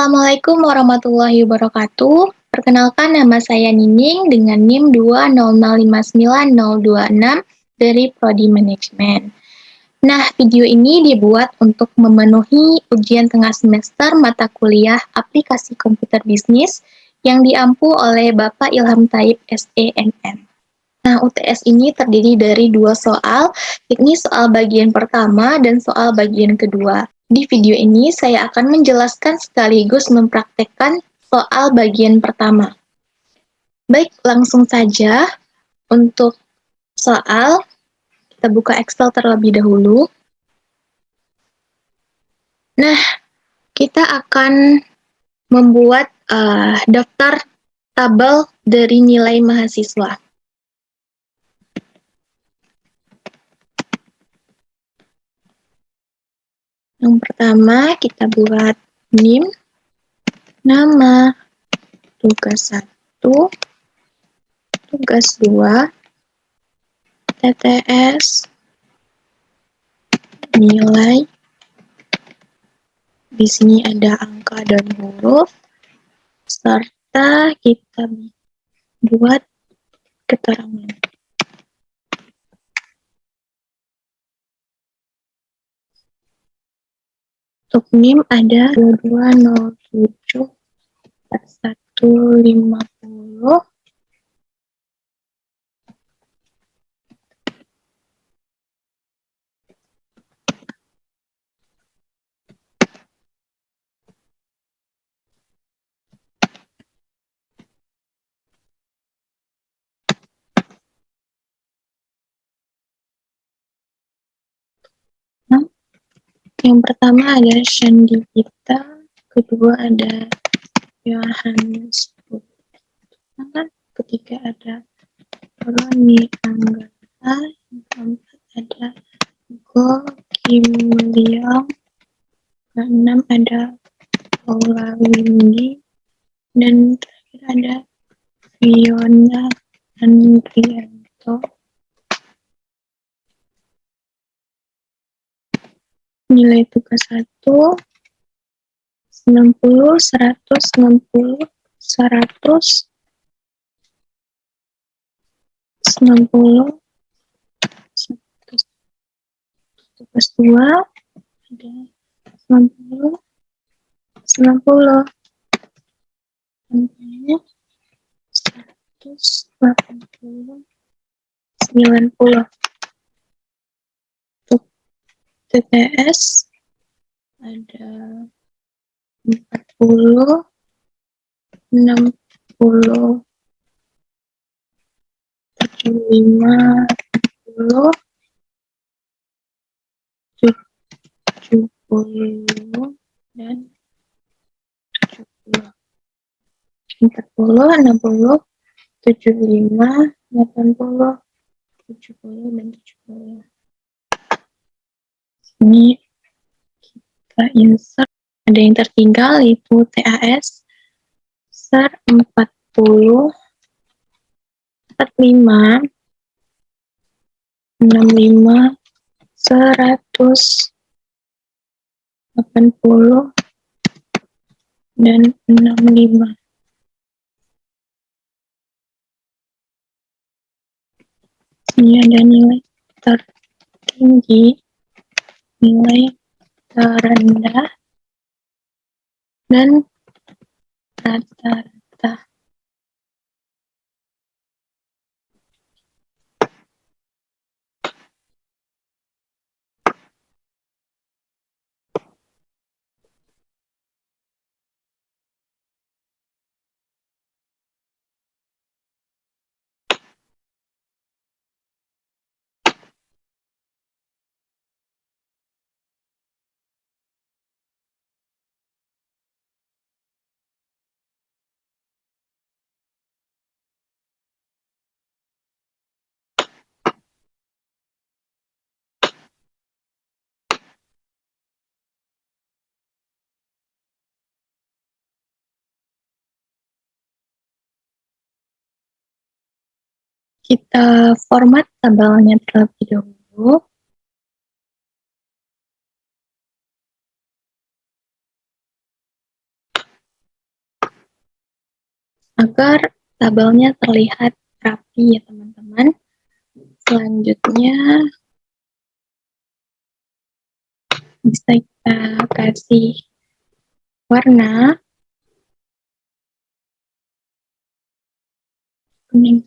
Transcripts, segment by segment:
Assalamualaikum warahmatullahi wabarakatuh. Perkenalkan nama saya Nining dengan NIM 200590026 dari Prodi Manajemen. Nah, video ini dibuat untuk memenuhi ujian tengah semester mata kuliah aplikasi komputer bisnis yang diampu oleh Bapak Ilham Taib SEMM. Nah, UTS ini terdiri dari 2 soal, yakni soal bagian pertama dan soal bagian kedua. Di video ini saya akan menjelaskan sekaligus mempraktekkan soal bagian pertama. Baik, langsung saja untuk soal, kita buka Excel terlebih dahulu. Nah, kita akan membuat daftar tabel dari nilai mahasiswa. Yang pertama, kita buat NIM, nama, tugas 1, tugas 2, TTS, nilai. Di sini ada angka dan huruf, serta kita buat keterangan. Untuk NIM ada 22074150. Yang pertama ada Shandi Gita, kedua ada Yohanes Putrangan, ketiga ada Roni Anggata, yang keempat ada Go Kim Leong, keenam ada Paula Windy, dan terakhir ada Fiona Andrianto. Nilai tugas 1, 90, 100, 60, 100, 90, 100. Tugas 2 ada 90, 90. Nilainya 180, 90. Untuk TTS ada 40, 60, 75, 60, 70, dan 70. 40, 60, 75, 80, 70, dan 70. Ini kita insert. Ada yang tertinggal yaitu TAS SER 40, 45, 65, 100, 80, dan 65. Ini ada nilai tertinggi, nilai terendah, dan rata-rata. Kita format tabelnya terlebih dahulu. agar tabelnya terlihat rapi ya teman-teman. Selanjutnya bisa kita kasih warna kuning.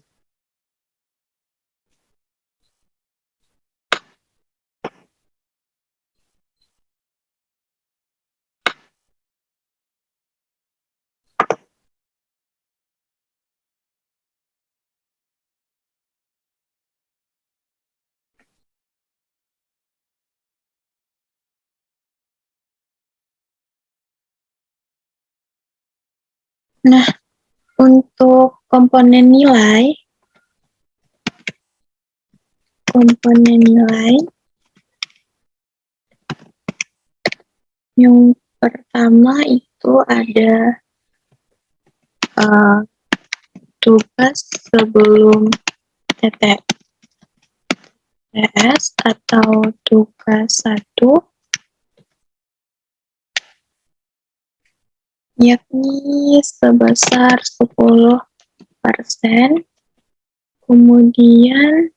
Nah, untuk komponen nilai yang pertama itu ada tugas sebelum TTS atau tugas 1, yakni sebesar 10%. Kemudian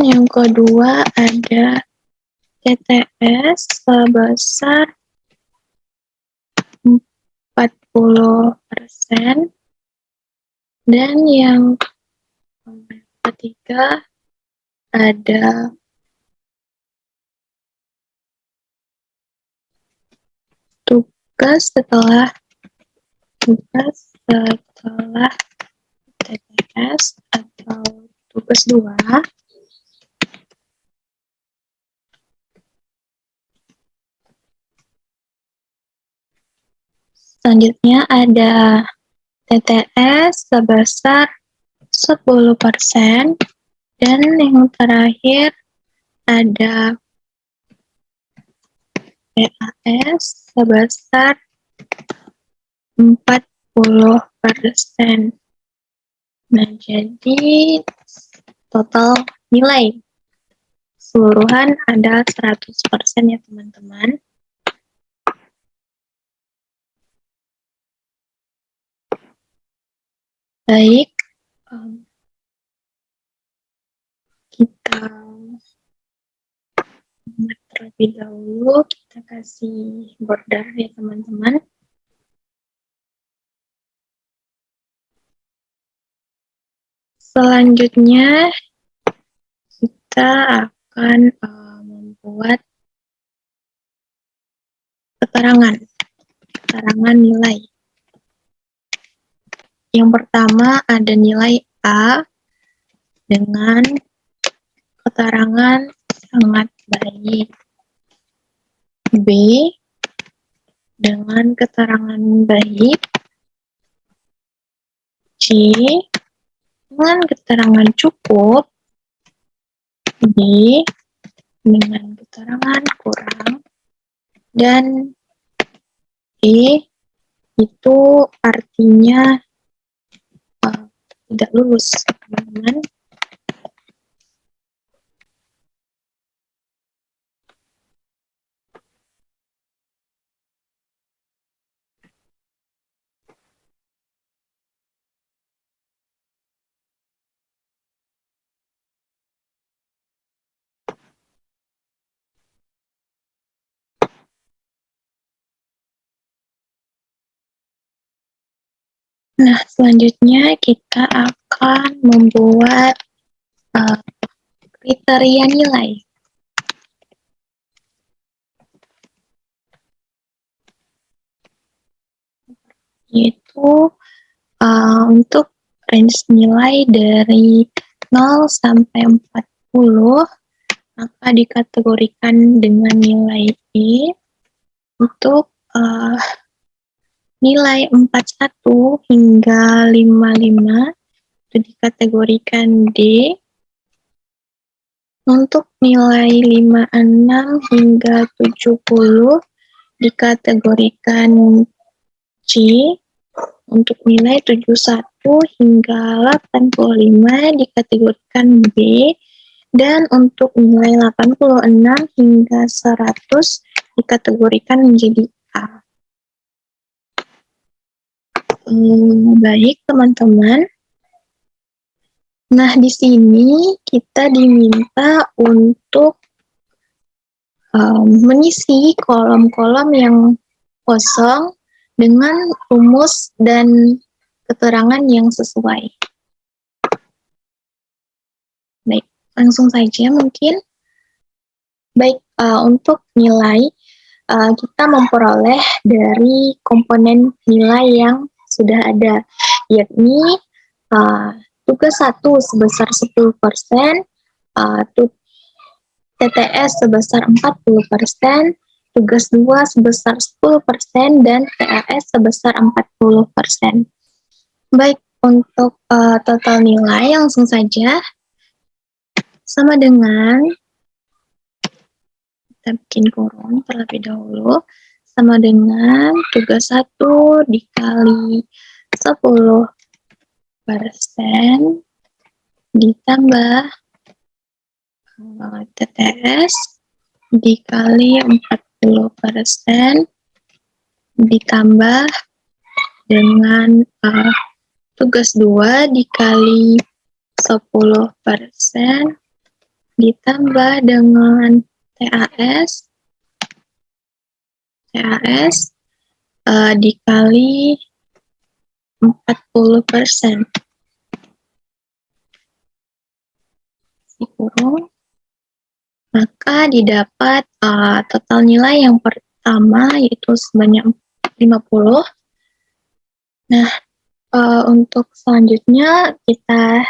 yang kedua ada TTS sebesar 40%. Dan yang ketiga ada tugas setelah TTS atau tugas 2. Selanjutnya ada TTS sebesar 10%. Dan yang terakhir ada PAS sebesar 40%. Nah, jadi total nilai keseluruhan ada 100% ya teman-teman. Baik, kita terlebih dahulu kita kasih border ya teman-teman. Selanjutnya kita akan membuat keterangan nilai. Yang pertama ada nilai A dengan keterangan sangat baik, B dengan keterangan baik, C dengan keterangan cukup, D dengan keterangan kurang, dan E itu artinya tidak lulus, teman-teman. Nah, selanjutnya kita akan membuat kriteria nilai. Yaitu untuk range nilai dari 0 sampai 40, maka dikategorikan dengan nilai E. Untuk nilai 41 hingga 55 itu dikategorikan D. Untuk nilai 56 hingga 70 dikategorikan C. Untuk nilai 71 hingga 85 dikategorikan B. Dan untuk nilai 86 hingga 100 dikategorikan menjadi A. Baik, teman-teman. Nah, di sini kita diminta untuk mengisi kolom-kolom yang kosong dengan rumus dan keterangan yang sesuai. Baik, langsung saja mungkin. Baik, untuk nilai, kita memperoleh dari komponen nilai yang sudah ada, yakni tugas 1 sebesar 10%, TTS sebesar 40%, tugas 2 sebesar 10%, dan TAS sebesar 40%. Baik, untuk total nilai langsung saja sama dengan, kita bikin kurung terlebih dahulu, sama dengan tugas 1 dikali 10% ditambah TTS dikali 40% ditambah dengan tugas 2 dikali 10% ditambah dengan TAS dikali 40%. Dikurung. Maka didapat total nilai yang pertama yaitu sebanyak 50. Nah, untuk selanjutnya kita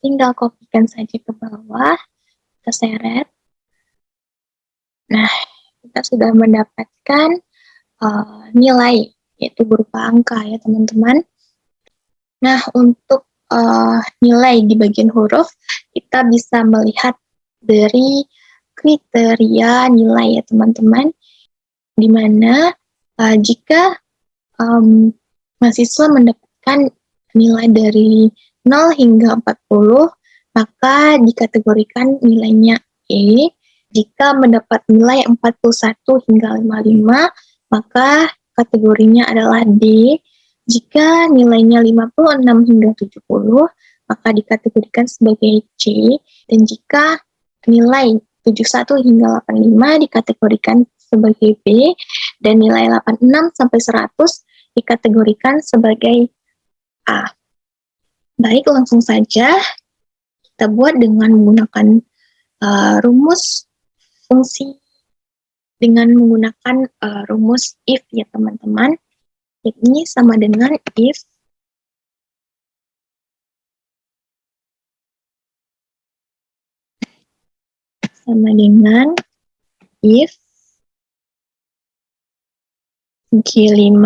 tinggal kopikan saja ke bawah, kita seret. Nah, kita sudah mendapatkan nilai, yaitu berupa angka ya teman-teman. Nah, untuk nilai di bagian huruf, kita bisa melihat dari kriteria nilai ya teman-teman, di mana jika mahasiswa mendapatkan nilai dari 0 hingga 40, maka dikategorikan nilainya E. Jika mendapat nilai 41 hingga 55, maka kategorinya adalah D. Jika nilainya 56 hingga 70, maka dikategorikan sebagai C. Dan jika nilai 71 hingga 85 dikategorikan sebagai B, dan nilai 86 sampai 100 dikategorikan sebagai A. Baik, langsung saja kita buat dengan menggunakan rumus fungsi dengan menggunakan rumus if ya teman-teman. Ini sama dengan if G5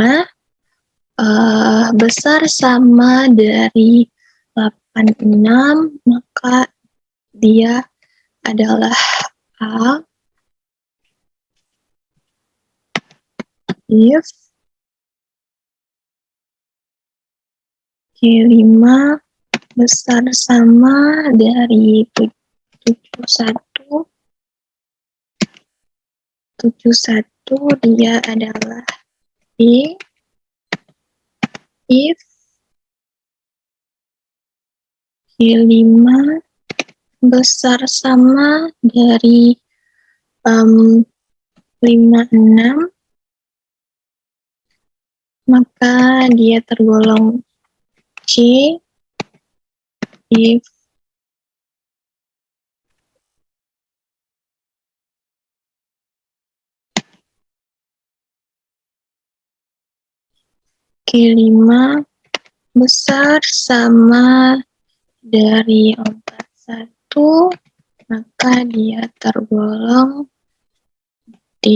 besar sama dari 86, maka dia adalah A. If G5 besar sama dari 71, dia adalah B. If G5 besar sama dari 56, maka dia tergolong C. If G5 besar sama dari 41, maka dia tergolong D.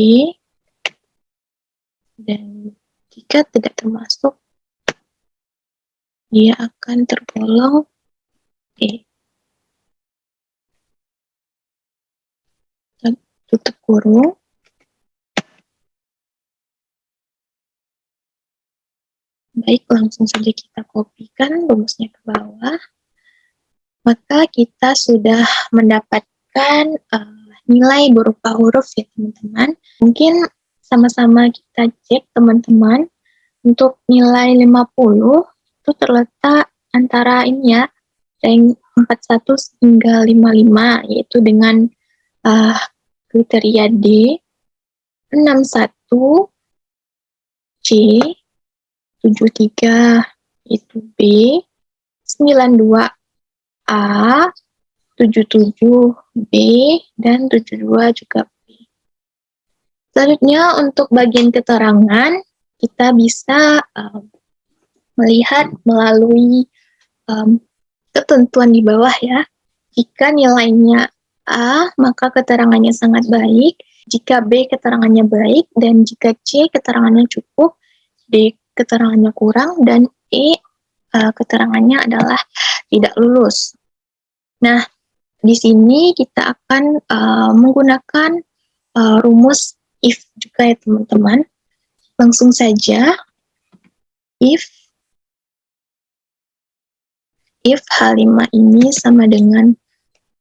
Dan jika tidak termasuk, dia akan tergolong E. Tutup kurung. Baik, langsung saja kita kopikan rumusnya ke bawah. Maka kita sudah mendapat menggunakan nilai berupa huruf ya teman-teman. Mungkin sama-sama kita cek teman-teman. Untuk nilai 50 itu terletak antara ini ya, rank 41 hingga 55, yaitu dengan kriteria D, 61, C, 73 itu B, 92A, 77 B, dan 72 juga B. Selanjutnya untuk bagian keterangan, kita bisa melihat melalui ketentuan di bawah ya. Jika nilainya A, maka keterangannya sangat baik. Jika B, keterangannya baik. Dan jika C, keterangannya cukup. D, keterangannya kurang. Dan E, keterangannya adalah tidak lulus. Nah, di sini kita akan menggunakan rumus if juga ya teman-teman. Langsung saja, if H5 ini sama dengan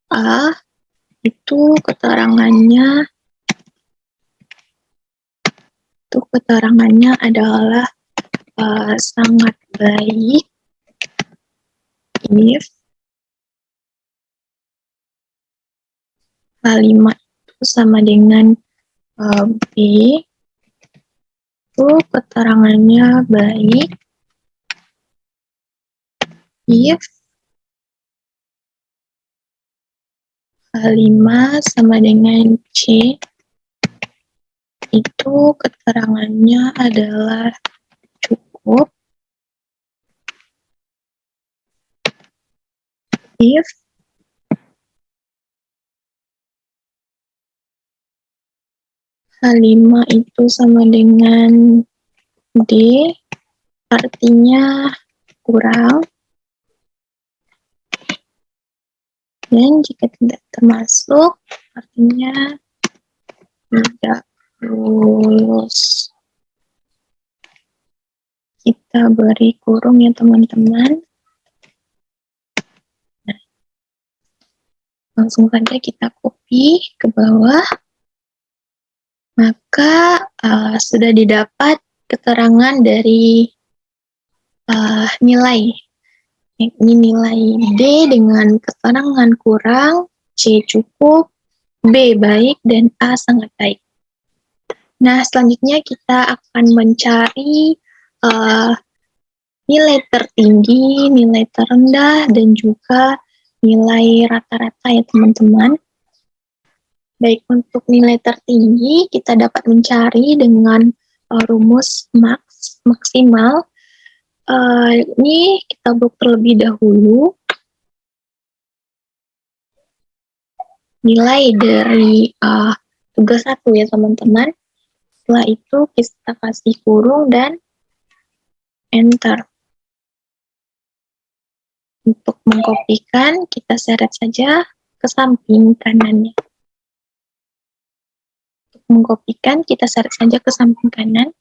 A, itu keterangannya adalah sangat baik. If H5 itu sama dengan B, itu keterangannya baik. If H5 sama dengan C, itu keterangannya adalah cukup. If H5 itu sama dengan D, artinya kurang. Dan jika tidak termasuk, artinya tidak lulus. Kita beri kurung ya teman-teman. Nah, langsung saja kita copy ke bawah. Maka sudah didapat keterangan dari nilai. Ini nilai D dengan keterangan kurang, C cukup, B baik, dan A sangat baik. Nah, selanjutnya kita akan mencari nilai tertinggi, nilai terendah, dan juga nilai rata-rata ya teman-teman. Baik, untuk nilai tertinggi kita dapat mencari dengan rumus maksimal. Ini kita buat terlebih dahulu nilai dari tugas 1 ya teman-teman. Setelah itu kita kasih kurung dan enter. Untuk mengkopikan, kita seret saja ke samping kanannya. Untuk mengkopikan, kita seret saja ke samping kanan.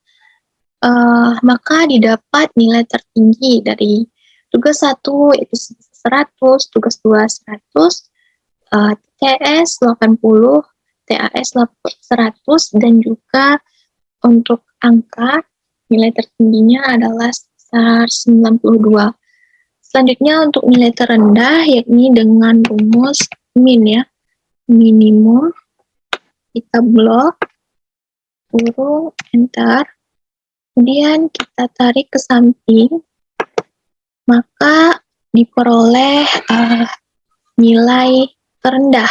Maka didapat nilai tertinggi dari tugas 1 yaitu 100, tugas 2 100, TS 80, TAS 100, dan juga untuk angka nilai tertingginya adalah sebesar 92. Selanjutnya untuk nilai terendah yakni dengan rumus min ya, minimum, kita blok, kurung, enter, kemudian kita tarik ke samping, maka diperoleh nilai terendah.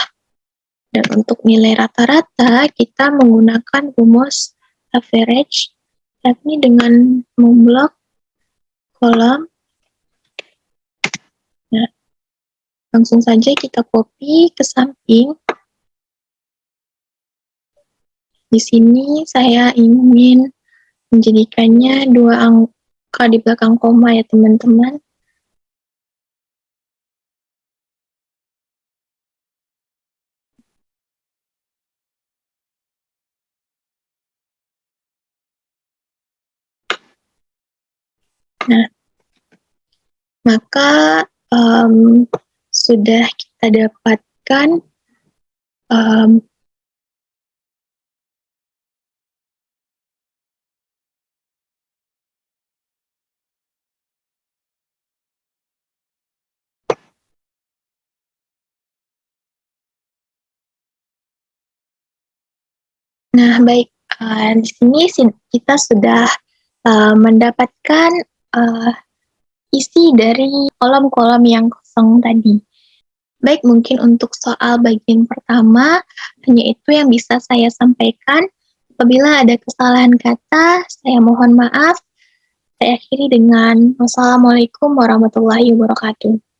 Dan untuk nilai rata-rata kita menggunakan rumus average, yakni dengan memblok kolom. Nah, langsung saja kita copy ke samping. Di sini saya ingin menjadikannya 2 angka di belakang koma ya teman-teman. Nah, maka sudah kita dapatkan Mmm, nah baik, di sini kita sudah, mendapatkan, eee, isi dari kolom-kolom yang kosong tadi. Baik, mungkin untuk soal bagian pertama, hanya itu yang bisa saya sampaikan. Apabila ada kesalahan kata, saya mohon maaf. Saya akhiri dengan wassalamualaikum warahmatullahi wabarakatuh.